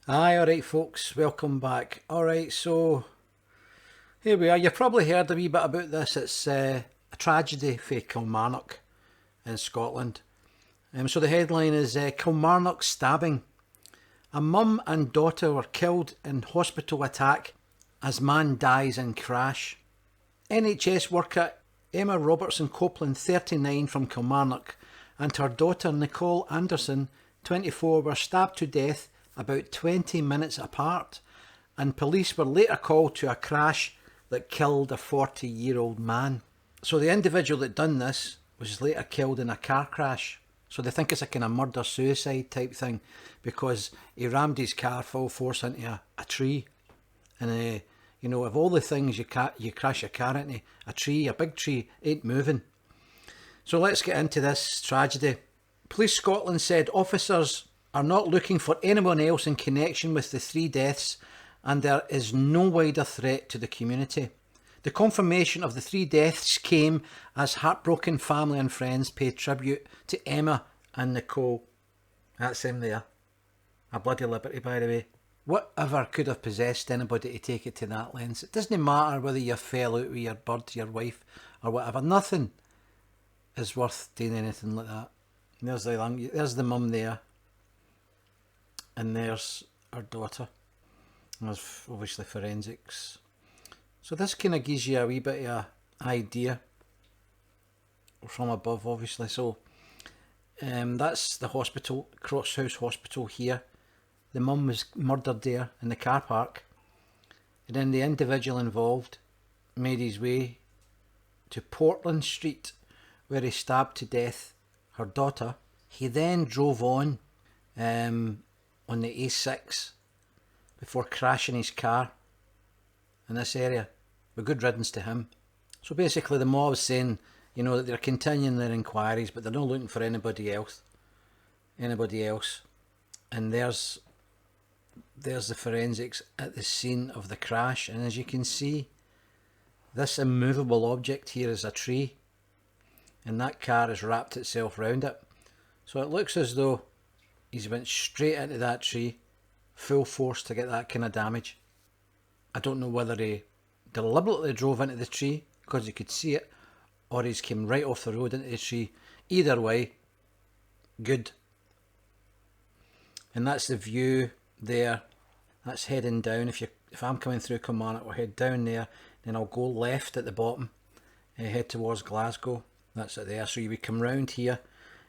Aye, alright folks, welcome back. Alright, so here we are. You've probably heard a wee bit about this. It's a tragedy for Kilmarnock in Scotland. So the headline is Kilmarnock Stabbing. A mum and daughter were killed in hospital attack as man dies in crash. NHS worker Emma Robertson Copeland, 39, from Kilmarnock, and her daughter Nicole Anderson, 24, were stabbed to death about 20 minutes apart, and police were later called to a crash that killed a 40-year-old man. So the individual that done this was later killed in a car crash. So they think it's a kind of murder-suicide type thing, because he rammed his car full force into a tree. And you know, of all the things you crash your car into, a tree, a big tree, ain't moving. So let's get into this tragedy. Police Scotland said officers are not looking for anyone else in connection with the 3 deaths, and there is no wider threat to the community. The confirmation of the 3 deaths came as heartbroken family and friends paid tribute to Emma and Nicole. That's him there. A bloody liberty, by the way. Whatever could have possessed anybody to take it to that length? It doesn't matter whether you fell out with your bird, your wife, or whatever. Nothing is worth doing anything like that. There's the mum there. And there's her daughter. There's obviously forensics. So this kind of gives you a wee bit of an idea from above, obviously. So that's the hospital, Crosshouse Hospital here. The mum was murdered there in the car park. And then the individual involved made his way to Portland Street, where he stabbed to death her daughter. He then drove on the A6 before crashing his car in this area. But good riddance to him. So basically the mob's saying, you know, that they're continuing their inquiries, but they're not looking for anybody else. And there's the forensics at the scene of the crash. And as you can see, this immovable object here is a tree, and that car has wrapped itself round it. So it looks as though he's went straight into that tree, full force to get that kind of damage. I don't know whether he deliberately drove into the tree because he could see it, or he's came right off the road into the tree. Either way, good. And that's the view there. That's heading down. If I'm coming through Kilmarnock, we'll head down there, then I'll go left at the bottom and head towards Glasgow. That's it there. So you would come round here,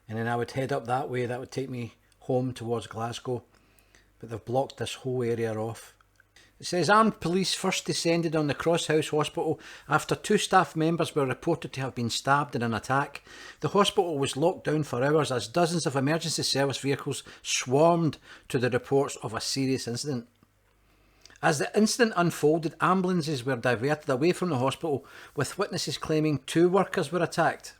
and then I would head up that way. That would take me home towards Glasgow, but they've blocked this whole area off. It says armed police first descended on the Crosshouse Hospital after 2 staff members were reported to have been stabbed in an attack. The hospital was locked down for hours as dozens of emergency service vehicles swarmed to the reports of a serious incident. As the incident unfolded, ambulances were diverted away from the hospital, with witnesses claiming 2 workers were attacked.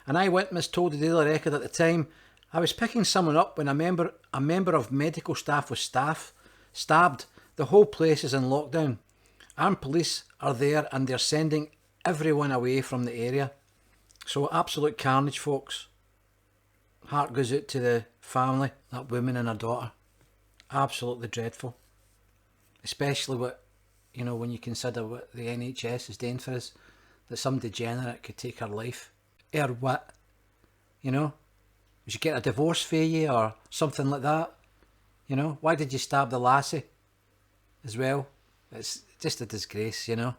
An eyewitness told the Daily Record at the time, "I was picking someone up when a member of medical staff was stabbed. The whole place is in lockdown. Armed police are there and they're sending everyone away from the area." So absolute carnage, folks. Heart goes out to the family, that woman and her daughter. Absolutely dreadful. Especially when you consider what the NHS is doing for us, that some degenerate could take her life. Or what? You know? You should get a divorce for you or something like that. You know? Why did you stab the lassie as well? It's just a disgrace, you know?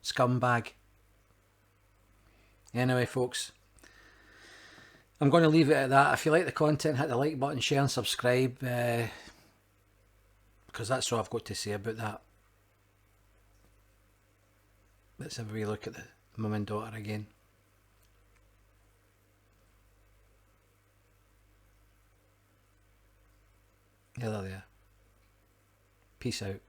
Scumbag. Anyway, folks, I'm going to leave it at that. If you like the content, hit the like button, share and subscribe, because that's all I've got to say about that. Let's have a wee look at the mum and daughter again. Yeah, they're there. Peace out.